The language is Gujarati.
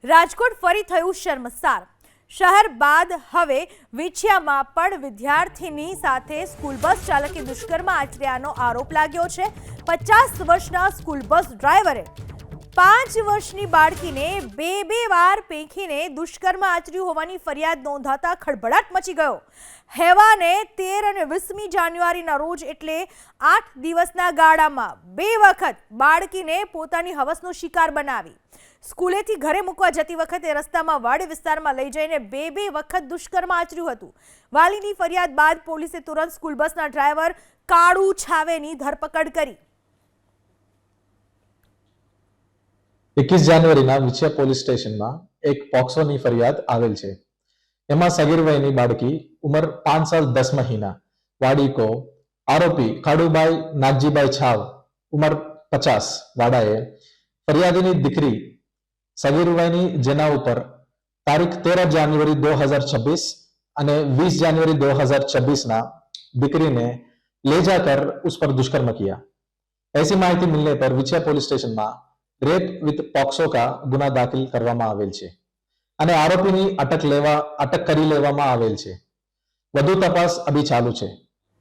રાજકોટ ફરી થયું શર્મસાર। શહેર બાદ હવે વિછિયામાં પણ વિદ્યાર્થીની સાથે સ્કૂલ બસ ચાલકે દુષ્કર્મ આચર્યાનો આરોપ લાગ્યો છે। 50 વર્ષના સ્કૂલ બસ ડ્રાઈવરે 5 વર્ષની બાળકીને બે વાર પેંખીને દુષ્કર્મ આચર્યું હોવાની ફરિયાદ નોંધાતા ખળભળાટ મચી ગયો। હેવાને 13 અને 20મી જાન્યુઆરીના રોજ એટલે 8 દિવસના ગાળામાં 2 વખત બાળકીને પોતાની હવસનો શિકાર બનાવી સ્કૂલેથી ઘરે મૂકવા જતી વખતે રસ્તામાં વાડી વિસ્તારમાં લઈ જઈને બે વખત દુષ્કર્મ આચર્યું હતું। વાલીની ફરિયાદ બાદ પોલીસે તુરંત સ્કૂલ બસના ડ્રાઈવર કાળુ છાવેની ધરપકડ કરી। 21 જાન્યુઆરીના વિછિયા પોલીસ સ્ટેશનમાં એક પોક્સોની ફરિયાદ આવેલ છે। એમાં સગીર વયની બાળકી ઉંમર 5 સાલ 10 મહિના વાડી કો આરોપી ખાડુભાઈ નાગજીભાઈ છાવ ઉંમર 50 વાડાએ ફરિયાદીની દીકરી સગીર વયની જેના ઉપર તારીખ 13 જાન્યુઆરી 2026 અને 20 जनवरी 2026 ना દીકરી ने ले जाकर उस पर दुष्कर्म किया। ऐसी माहिती मिलने पर विछिया पुलिस स्टेशन में रेप विथ पॉक्सो का गुना दाखिल કરવામાં આવેલ છે અને આરોપીની અટક કરી લેવામાં આવેલ છે। વધુ તપાસ અભી ચાલુ છે।